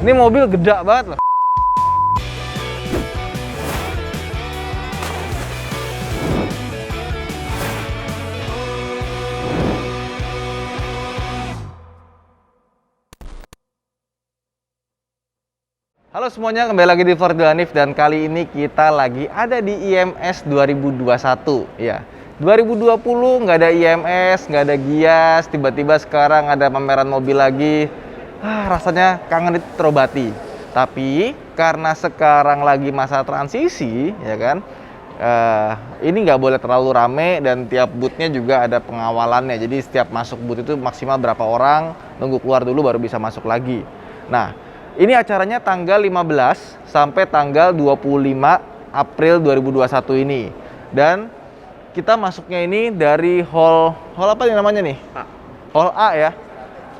Ini mobil gede banget loh. Halo semuanya, kembali lagi di Ford Hanif dan kali ini kita lagi ada di IMS 2021. Ya, 2020 nggak ada IMS, nggak ada Gias, tiba-tiba sekarang ada pameran mobil lagi. Rasanya kangen itu terobati. Tapi karena sekarang lagi masa transisi, ya kan, ini nggak boleh terlalu rame dan tiap boothnya juga ada pengawalannya. Jadi setiap masuk booth itu maksimal berapa orang, nunggu keluar dulu baru bisa masuk lagi. Nah, ini acaranya tanggal 15 sampai tanggal 25 April 2021 ini. Dan kita masuknya ini dari hall apa nih namanya nih? A. Hall A ya.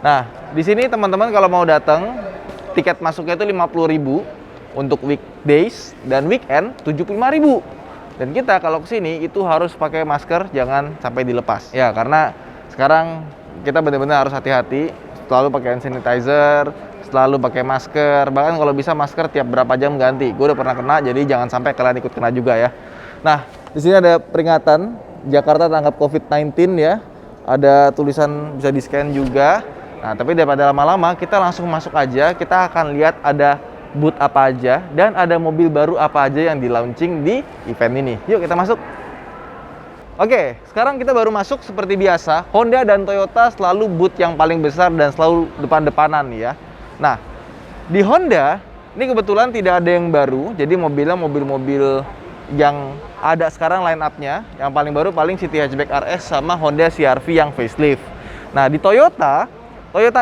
Nah, di sini teman-teman kalau mau datang, tiket masuknya itu 50.000 untuk weekdays dan weekend 75.000. Dan kita kalau ke sini itu harus pakai masker, jangan sampai dilepas. Ya, karena sekarang kita benar-benar harus hati-hati, selalu pakai hand sanitizer, selalu pakai masker, bahkan kalau bisa masker tiap berapa jam ganti. Gue udah pernah kena, jadi jangan sampai kalian ikut kena juga ya. Nah, di sini ada peringatan Jakarta tanggap COVID-19 ya. Ada tulisan bisa di-scan juga. Nah, tapi daripada lama-lama, kita langsung masuk aja. Kita akan lihat ada booth apa aja dan ada mobil baru apa aja yang di-launching di event ini. Yuk kita masuk. Oke, sekarang kita baru masuk seperti biasa. Honda dan Toyota selalu booth yang paling besar dan selalu depan-depanan ya. Nah, di Honda, ini kebetulan tidak ada yang baru. Jadi mobilnya mobil-mobil yang ada sekarang line up-nya. Yang paling baru paling City Hatchback RS sama Honda CR-V yang facelift. Nah, di Toyota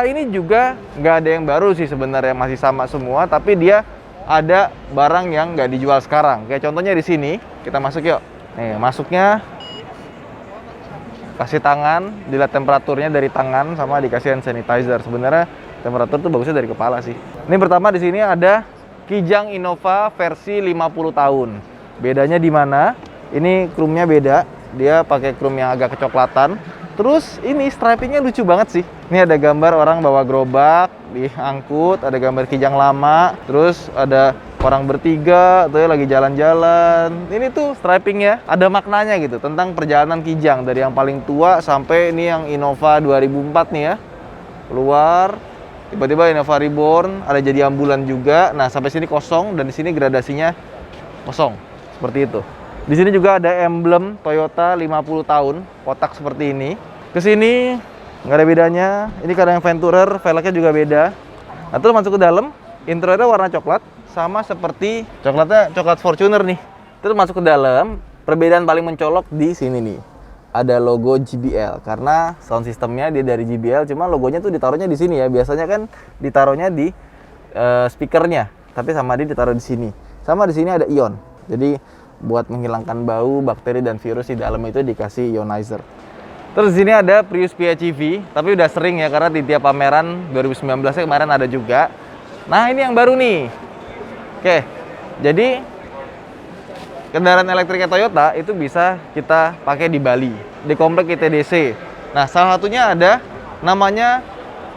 ini juga nggak ada yang baru sih sebenarnya. Masih sama semua, tapi dia ada barang yang nggak dijual sekarang. Kayak contohnya di sini, kita masuk yuk. Nih, masuknya kasih tangan, dilihat temperaturnya dari tangan sama dikasih hand sanitizer. Sebenarnya temperatur tuh bagusnya dari kepala sih. Ini pertama di sini ada Kijang Innova versi 50 tahun. Bedanya di mana? Ini chrome-nya beda. Dia pakai chrome yang agak kecoklatan. Terus ini stripingnya lucu banget sih. Ini ada gambar orang bawa gerobak diangkut, ada gambar Kijang lama, terus ada orang bertiga tuh lagi jalan-jalan. Ini tuh stripingnya ada maknanya gitu tentang perjalanan Kijang dari yang paling tua sampai ini yang Innova 2004 nih ya. Keluar, tiba-tiba Innova Reborn, ada jadi ambulan juga. Nah, sampai sini kosong dan di sini gradasinya kosong. Seperti itu. Di sini juga ada emblem Toyota 50 tahun, kotak seperti ini. Ke sini nggak ada bedanya. Ini kadang yang Venturer, velgnya juga beda. Nah, terus masuk ke dalam, interiornya warna coklat sama seperti coklatnya coklat Fortuner nih. Terus masuk ke dalam, perbedaan paling mencolok di sini nih. Ada logo JBL karena sound systemnya dia dari JBL, cuma logonya tuh ditaruhnya di sini ya. Biasanya kan ditaruhnya di speakernya, tapi sama dia ditaruh di sini. Sama di sini ada ion. Jadi buat menghilangkan bau, bakteri dan virus di dalam itu dikasih ionizer. Terus di sini ada Prius PHEV, tapi udah sering ya karena di tiap pameran 2019 kemarin ada juga. Nah, ini yang baru nih. Oke. Jadi kendaraan elektriknya Toyota itu bisa kita pakai di Bali, di komplek ITDC. Nah, salah satunya ada namanya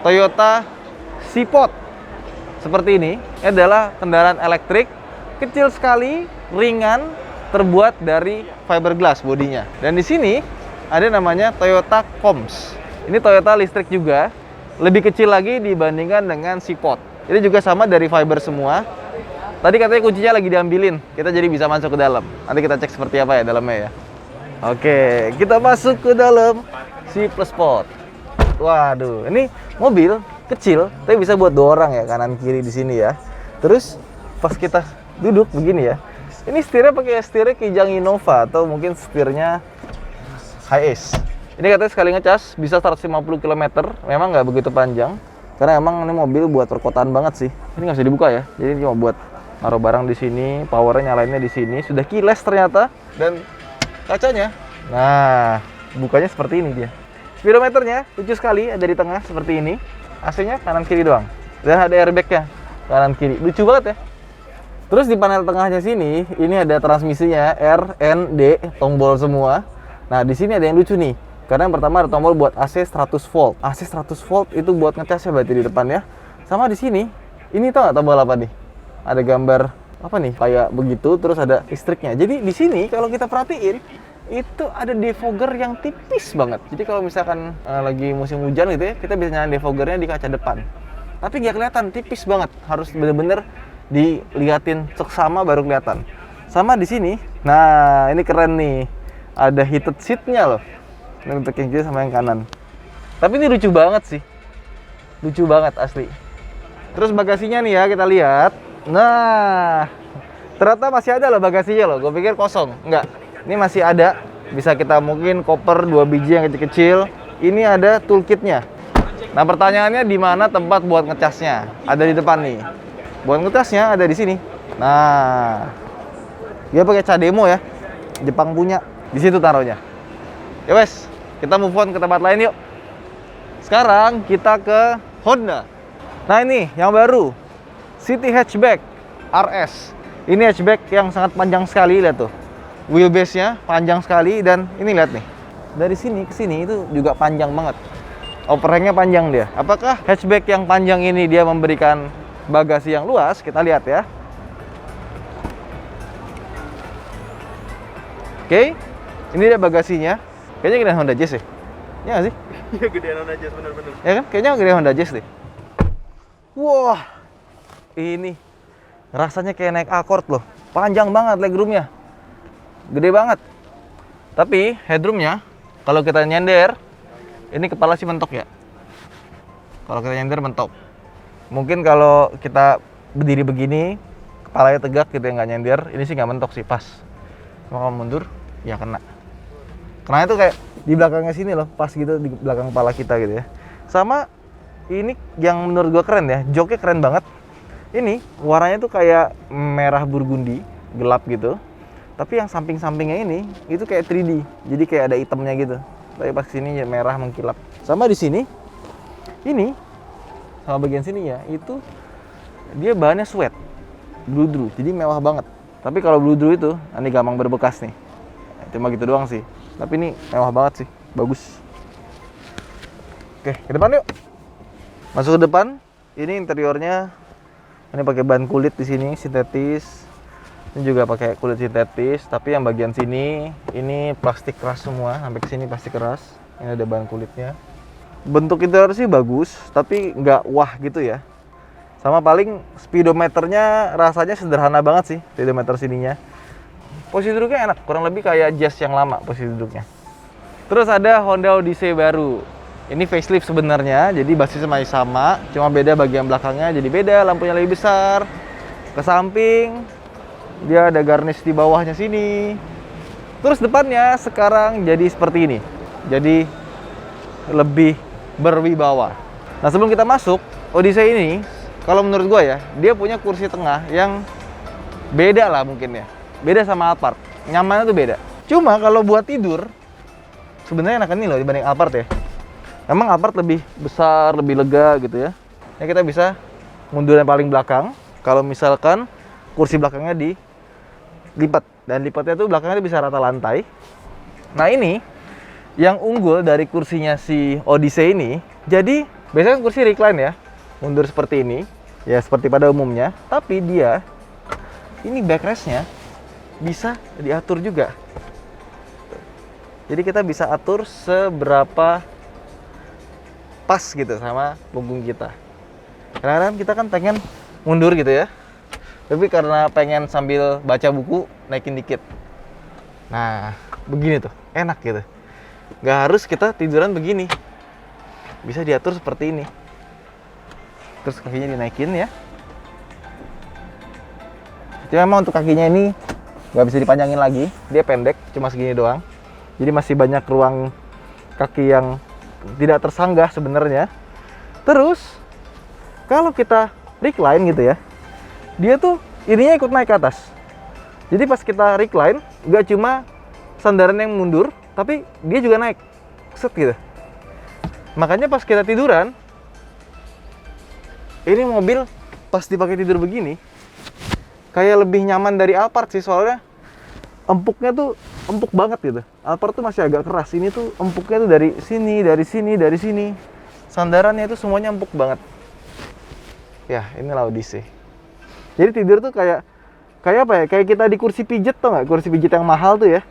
Toyota Seaport. Seperti ini adalah kendaraan elektrik kecil sekali, ringan, terbuat dari fiberglass bodinya. Dan di sini ada namanya Toyota Coms. Ini Toyota listrik juga, lebih kecil lagi dibandingkan dengan Seaport. Ini juga sama dari fiber semua. Tadi katanya kuncinya lagi diambilin, kita jadi bisa masuk ke dalam. Nanti kita cek seperti apa ya dalamnya ya. Oke, kita masuk ke dalam C Plus Sport. Waduh, ini mobil kecil, tapi bisa buat 2 orang ya, kanan kiri di sini ya. Terus pas kita duduk begini ya, ini setirnya pakai setirnya Kijang Innova atau mungkin setirnya Hiace. Ini katanya sekali ngecas bisa 150 km, memang nggak begitu panjang. Karena emang ini mobil buat perkotaan banget sih. Ini nggak bisa dibuka ya, jadi cuma buat naruh barang di sini, powernya nyalainnya di sini. Sudah keyless ternyata, dan kacanya, nah bukanya seperti ini dia. Speedometernya lucu sekali, ada di tengah seperti ini. AC-nya kanan kiri doang, dan ada airbag-nya kanan kiri, lucu banget ya. Terus di panel tengahnya sini, ini ada transmisinya R, N, D, tombol semua. Nah, di sini ada yang lucu nih. Karena yang pertama ada tombol buat AC 100 volt. AC 100 volt itu buat ngecas ya berarti di depan ya. Sama di sini, Ini tau nggak tombol apa nih? Ada gambar apa nih? Kayak begitu, terus ada listriknya. Jadi di sini kalau kita perhatiin, itu ada defogger yang tipis banget. Jadi kalau misalkan lagi musim hujan gitu ya, kita bisa nyalain defoggernya di kaca depan. Tapi nggak kelihatan, tipis banget. Harus bener-bener diliatin seksama baru kelihatan. Sama di sini. Nah, ini keren nih. Ada heated seat-nya loh. Ini untuk yang kiri sama yang kanan. Tapi ini lucu banget sih. Lucu banget asli. Terus bagasinya nih ya, kita lihat. Nah, ternyata masih ada loh bagasinya loh. Gue pikir kosong. Enggak. Ini masih ada. Bisa kita mungkin koper 2 biji yang kecil-kecil. Ini ada toolkitnya. Nah, pertanyaannya di mana tempat buat ngecasnya? Ada di depan nih. Buat ngecasnya ada di sini. Nah, dia pakai CHAdeMO ya. Jepang punya. Di situ taruhnya. Ya wes, kita move on ke tempat lain yuk. Sekarang kita ke Honda. Nah, ini yang baru. City Hatchback RS. Ini hatchback yang sangat panjang sekali, lihat tuh. Wheelbase-nya panjang sekali dan ini lihat nih. Dari sini ke sini itu juga panjang banget. Overhang-nya panjang dia. Apakah hatchback yang panjang ini dia memberikan bagasi yang luas? Kita lihat ya. Oke. Ini dia bagasinya. Kayaknya gedean Honda Jazz ya? Iya nggak sih? Iya, gedean Honda Jazz, bener-bener. Ya kan? Kayaknya gedean Honda Jazz deh. Wah, ini rasanya kayak naik Accord loh. Panjang banget legroomnya. Gede banget. Tapi headroomnya, kalau kita nyender, ini kepala sih mentok ya. Kalau kita nyender mentok. Mungkin kalau kita berdiri begini, kepalanya tegak gitu ya, nggak nyender, ini sih nggak mentok sih, pas. Cuma kalau mundur, ya kena. Karena itu kayak di belakangnya sini loh, pas gitu di belakang kepala kita gitu ya. Sama ini yang menurut gua keren ya, joknya keren banget. Ini warnanya tuh kayak merah burgundi, gelap gitu. Tapi yang samping-sampingnya ini itu kayak 3D. Jadi kayak ada hitamnya gitu. Tapi pas sini ya merah mengkilap. Sama di sini. Ini sama bagian sininya itu dia bahannya sweat. Blue Drew. Jadi mewah banget. Tapi kalau Blue Drew itu ini gampang berbekas nih. Cuma gitu doang sih. Tapi ini mewah banget sih. Bagus. Oke, ke depan yuk. Masuk ke depan, ini interiornya ini pakai ban kulit di sini sintetis. Ini juga pakai kulit sintetis, tapi yang bagian sini ini plastik keras semua, sampai ke sini plastik keras. Ini ada ban kulitnya. Bentuk interior sih bagus, tapi nggak wah gitu ya. Sama paling speedometernya rasanya sederhana banget sih, speedometer sininya. Posisi duduknya enak, kurang lebih kayak Jazz yang lama posisi duduknya. Terus ada Honda Odyssey baru. Ini facelift sebenarnya, jadi basisnya masih sama, cuma beda bagian belakangnya jadi beda, lampunya lebih besar. Ke samping, dia ada garnish di bawahnya sini. Terus depannya sekarang jadi seperti ini. Jadi lebih berwibawa. Nah, sebelum kita masuk, Odyssey ini, kalau menurut gue ya, dia punya kursi tengah yang beda lah mungkin ya. Beda sama Alphard, nyamannya tuh beda. Cuma kalau buat tidur, sebenarnya enakan ini loh dibanding Alphard ya. Emang Alphard lebih besar, lebih lega gitu ya. Ini kita bisa mundur yang paling belakang. Kalau misalkan kursi belakangnya dilipat. Dan lipatnya tuh belakangnya bisa rata lantai. Nah, ini yang unggul dari kursinya si Odyssey ini. Jadi biasanya kursi recline ya. Mundur seperti ini. Ya seperti pada umumnya. Tapi dia, ini backrestnya bisa diatur juga. Jadi kita bisa atur seberapa pas gitu sama punggung kita. Kadang-kadang kita kan pengen mundur gitu ya, tapi karena pengen sambil baca buku naikin dikit. Nah, begini tuh enak gitu, nggak harus kita tiduran begini, bisa diatur seperti ini. Terus kakinya dinaikin ya. Jadi memang untuk kakinya ini nggak bisa dipanjangin lagi, dia pendek, cuma segini doang. Jadi masih banyak ruang kaki yang tidak tersanggah sebenarnya. Terus kalau kita recline gitu ya, dia tuh ininya ikut naik ke atas. Jadi pas kita recline, nggak cuma sandaran yang mundur, tapi dia juga naik, set gitu. Makanya pas kita tiduran, ini mobil pas dipakai tidur begini, kayak lebih nyaman dari Alphard sih, soalnya empuknya tuh empuk banget gitu. Alphard tuh masih agak keras, ini tuh empuknya tuh dari sini, dari sini, dari sini. Sandarannya itu semuanya empuk banget. Ya, inilah Odyssey. Jadi tidur tuh kayak apa ya? Kayak kita di kursi pijet, tau nggak? Kursi pijet yang mahal tuh ya.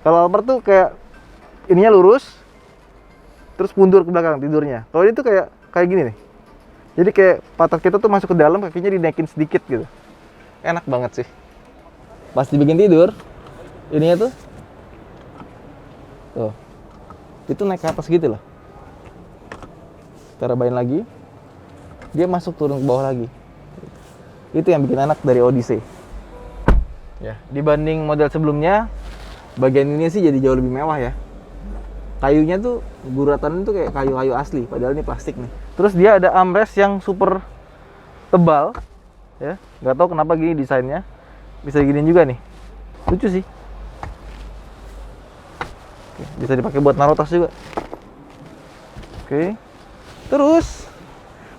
Kalau Alphard tuh kayak ininya lurus, terus mundur ke belakang tidurnya. Kalau ini tuh kayak gini nih. Jadi kayak pantat kita tuh masuk ke dalam, kakinya dinaikin sedikit gitu. Enak banget sih. Pas dibikin tidur, ininya tuh itu naik ke atas gitu loh. Kita rebahin lagi, dia masuk turun ke bawah lagi. Itu yang bikin enak dari Odyssey. Ya, dibanding model sebelumnya, bagian ini sih jadi jauh lebih mewah ya. Kayunya tuh guratan itu kayak kayu-kayu asli, padahal ini plastik nih. Terus dia ada armrest yang super tebal, ya. Nggak tahu kenapa gini desainnya. Bisa giniin juga nih. Lucu sih. Oke, bisa dipakai buat naruh tas juga. Oke. Terus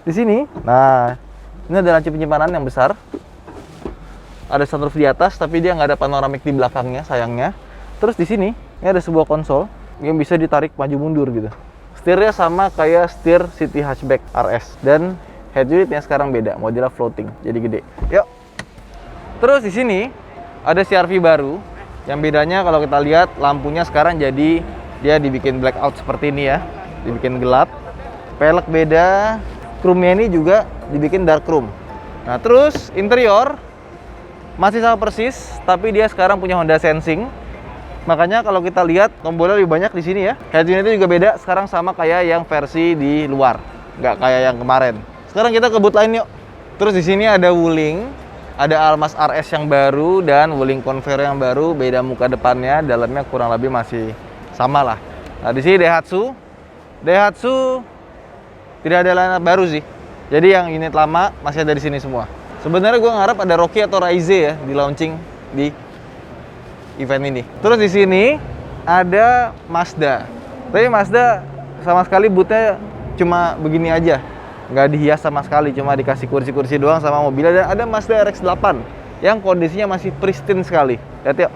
di sini, nah ini ada laci penyimpanan yang besar. Ada sunroof di atas, tapi dia nggak ada panoramik di belakangnya, sayangnya. Terus di sini, ini ada sebuah konsol yang bisa ditarik maju mundur gitu. Setirnya sama kayak setir City Hatchback RS, dan head unitnya sekarang beda, modelnya floating, jadi gede. Yuk. Terus di sini ada CR-V baru, yang bedanya kalau kita lihat lampunya sekarang jadi dia dibikin blackout seperti ini ya, dibikin gelap. Pelek beda, chrome-nya ini juga dibikin dark chrome. Nah terus interior masih sama persis, tapi dia sekarang punya Honda Sensing. Makanya kalau kita lihat tombolnya lebih banyak di sini ya. Head unitnya juga beda, sekarang sama kayak yang versi di luar, nggak kayak yang kemarin. Sekarang kita ke boot lain yuk. Terus di sini ada Wuling, ada Almas RS yang baru dan Wuling Convair yang baru, beda muka depannya, dalamnya kurang lebih masih sama lah. Nah di sini Daihatsu tidak ada line up baru sih. Jadi yang unit lama masih ada di sini semua. Sebenarnya gue ngarep ada Rocky atau Raize ya di launching di event ini. Terus di sini ada Mazda. Tapi Mazda sama sekali bootnya cuma begini aja, nggak dihias sama sekali, cuma dikasih kursi-kursi doang sama mobilnya. Dan ada Mazda RX-8 yang kondisinya masih pristine sekali. Lihat yuk.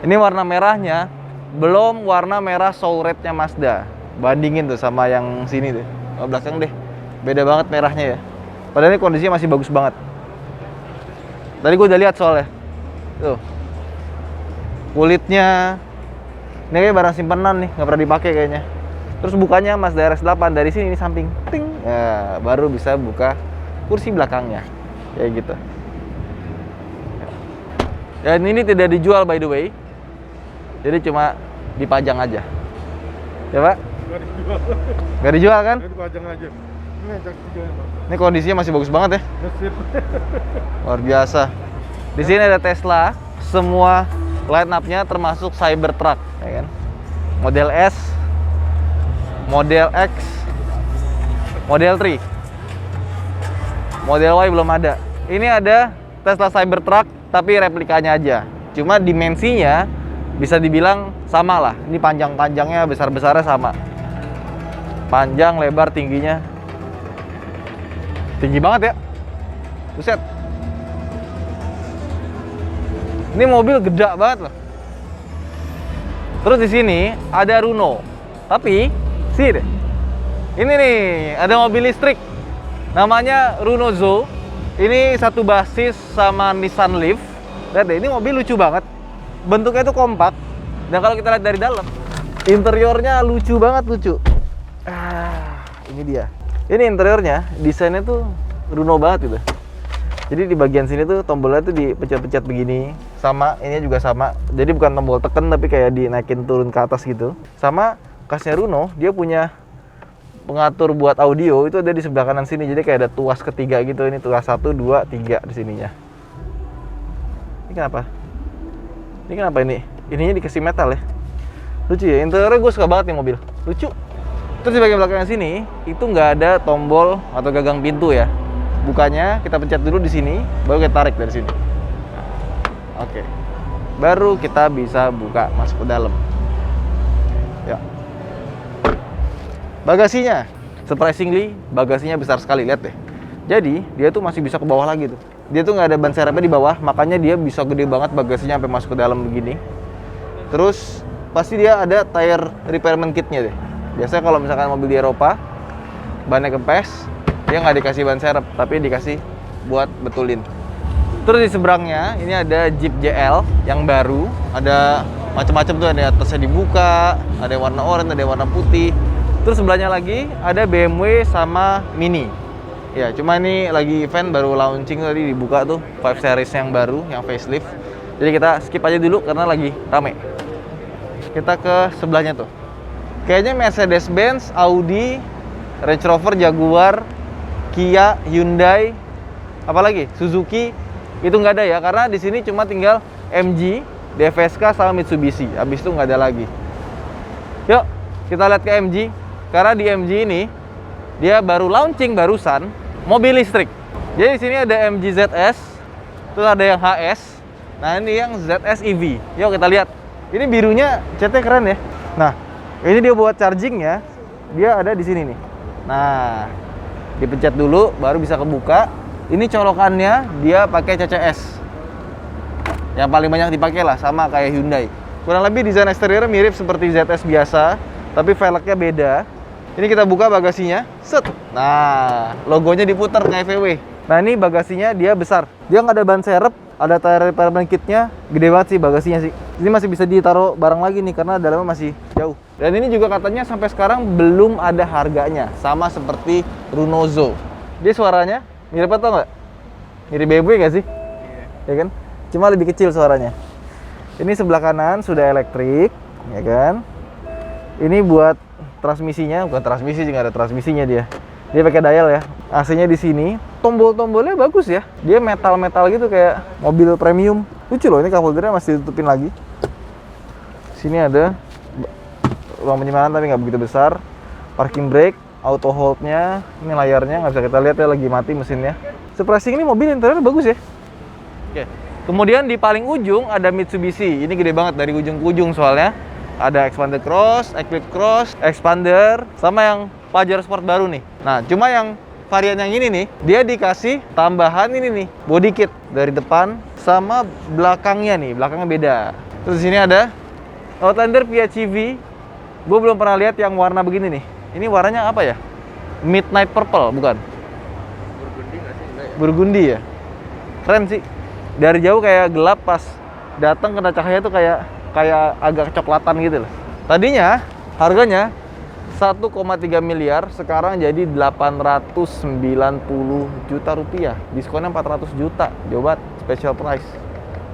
Ini warna merahnya belum warna merah soul red-nya Mazda. Bandingin tuh sama yang sini tuh. Oh, belakang deh. Beda banget merahnya ya. Padahal ini kondisinya masih bagus banget. Tadi gue udah lihat soalnya. Tuh. Kulitnya ini kayak barang simpenan nih, nggak pernah dipakai kayaknya. Terus bukanya Mazda RX-8 dari sini ini samping. Ting. Ya, baru bisa buka kursi belakangnya. Kayak gitu. Dan ini tidak dijual by the way. Jadi cuma dipajang aja. Ya, Pak? Nggak dijual kan? Nggak dipajang aja. Ini kondisinya masih bagus banget ya. Luar biasa. Di sini ada Tesla, semua line up-nya termasuk Cybertruck, ya kan? Model S, Model X, Model 3. Model Y belum ada. Ini ada Tesla Cybertruck tapi replikanya aja. Cuma dimensinya bisa dibilang sama lah. Ini panjang-panjangnya, besar-besarnya sama. Panjang, lebar, tingginya tinggi banget ya. Buset. Ini mobil gede banget loh. Terus di sini ada Runo. Tapi sih deh. Ini nih, ada mobil listrik. Namanya Runo Zo. Ini satu basis sama Nissan Leaf. Lihat deh, ini mobil lucu banget. Bentuknya itu kompak. Dan kalau kita lihat dari dalam, interiornya lucu banget, lucu. Ini dia. Ini interiornya, desainnya tuh Runo banget gitu. Jadi di bagian sini tuh tombolnya tuh dipencet-pencet begini. Sama, ini juga sama. Jadi bukan tombol tekan tapi kayak dinaikin turun ke atas gitu. Sama kasnya Runo, dia punya pengatur buat audio itu ada di sebelah kanan sini. Jadi kayak ada tuas ketiga gitu. Ini tuas 1, 2, 3 di sininya. Ini kenapa? Ini kenapa ini? Ininya dikasih metal ya. Lucu ya, interiornya gue suka banget nih mobil. Lucu. Terus di bagian belakang sini itu nggak ada tombol atau gagang pintu ya. Bukanya kita pencet dulu di sini, baru kita tarik dari sini. Oke. Baru kita bisa buka masuk ke dalam. Ya. Bagasinya, surprisingly bagasinya besar sekali, lihat deh. Jadi dia tuh masih bisa ke bawah lagi tuh. Dia tuh nggak ada ban serepnya di bawah, makanya dia bisa gede banget bagasinya sampai masuk ke dalam begini. Terus pasti dia ada tire repairment kitnya deh. Biasanya kalau misalkan mobil di Eropa, bannya kempes, Dia nggak dikasih ban serep, tapi dikasih buat betulin. Terus di seberangnya ini ada Jeep JL yang baru, ada macam-macam tuh, ada atasnya dibuka, ada yang warna oranye, ada yang warna putih. Terus sebelahnya lagi ada BMW sama Mini. Ya, cuma ini lagi event baru launching tadi dibuka tuh 5 series yang baru, yang facelift. Jadi kita skip aja dulu karena lagi rame. Kita ke sebelahnya tuh. Kayaknya Mercedes-Benz, Audi, Range Rover, Jaguar, Kia, Hyundai, apalagi Suzuki itu nggak ada ya, karena di sini cuma tinggal MG, DFSK sama Mitsubishi. Habis itu nggak ada lagi. Yuk kita lihat ke MG, karena di MG ini dia baru launching barusan mobil listrik. Jadi di sini ada MG ZS, terus ada yang HS. Nah ini yang ZS EV. Yuk kita lihat. Ini birunya catnya keren ya. Nah ini dia buat chargingnya, dia ada di sini nih. Nah dipencet dulu baru bisa kebuka. Ini colokannya dia pakai CCS. Yang paling banyak dipakai lah, sama kayak Hyundai. Kurang lebih desain eksterior mirip seperti ZS biasa, tapi velgnya beda. Ini kita buka bagasinya, set. Nah, logonya diputar kayak VW. Nah, ini bagasinya dia besar. Dia nggak ada ban serep, ada tire repairment kitnya, gede banget sih bagasinya sih. Ini masih bisa ditaruh barang lagi nih, karena dalamnya masih jauh. Dan ini juga katanya sampai sekarang belum ada harganya, sama seperti Runozo. Dia suaranya mirip apa nggak? Mirip BMW nggak sih? Iya. Ya kan? Cuma lebih kecil suaranya. Ini sebelah kanan sudah elektrik, ya kan? Ini buat transmisinya, bukan transmisi sih, nggak ada transmisinya dia. Dia pakai dial ya. AC-nya di sini. Tombol-tombolnya bagus ya. Dia metal-metal gitu kayak mobil premium. Lucu loh, ini cup holdernya masih ditutupin lagi. Sini ada ruang penyimpanan tapi nggak begitu besar. Parking brake, auto hold-nya, ini layarnya nggak bisa kita lihat ya, lagi mati mesinnya. Surprising, ini mobil interior bagus ya. Oke. Kemudian di paling ujung ada Mitsubishi. Ini gede banget dari ujung ke ujung soalnya. Ada Expander Cross, Eclipse Cross, Expander, sama yang Pajero Sport baru nih. Nah, cuma yang varian yang ini nih, dia dikasih tambahan ini nih, body kit dari depan sama belakangnya nih, belakangnya beda. Terus di sini ada Outlander PHEV. Gue belum pernah lihat yang warna begini nih. Ini warnanya apa ya? Midnight Purple, bukan? Burgundy nggak sih? Enggak ya? Burgundy ya? Keren sih. Dari jauh kayak gelap, pas datang kena cahaya tuh kayak agak kecoklatan gitu loh. Tadinya harganya 1,3 miliar, sekarang jadi 890 juta rupiah. Diskonnya 400 juta. Coba special price.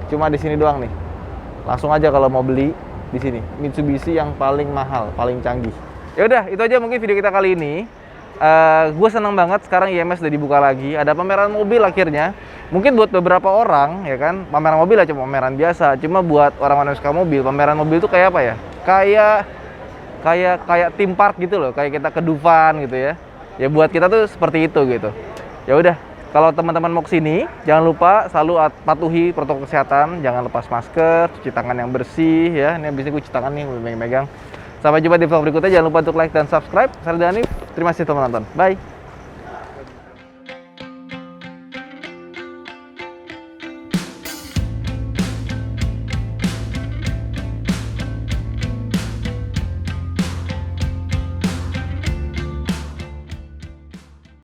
Cuma di sini doang nih. Langsung aja kalau mau beli di sini. Mitsubishi yang paling mahal, paling canggih. Ya udah, itu aja mungkin video kita kali ini. Gue seneng banget sekarang IMS udah dibuka lagi. Ada pameran mobil akhirnya. Mungkin buat beberapa orang ya kan, pameran mobil ya cuma pameran biasa. Cuma buat orang-orang yang suka mobil, pameran mobil itu kayak apa ya? Kayak theme park gitu loh, kayak kita ke Dufan gitu ya. Ya buat kita tuh seperti itu gitu. Ya udah, kalau teman-teman mau kesini, jangan lupa selalu patuhi protokol kesehatan, jangan lepas masker, cuci tangan yang bersih ya. Ini habisnya gue cuci tangan nih, megang-megang. Sampai jumpa di vlog berikutnya. Jangan lupa untuk like dan subscribe. Saya Danif. Terima kasih telah menonton. Bye.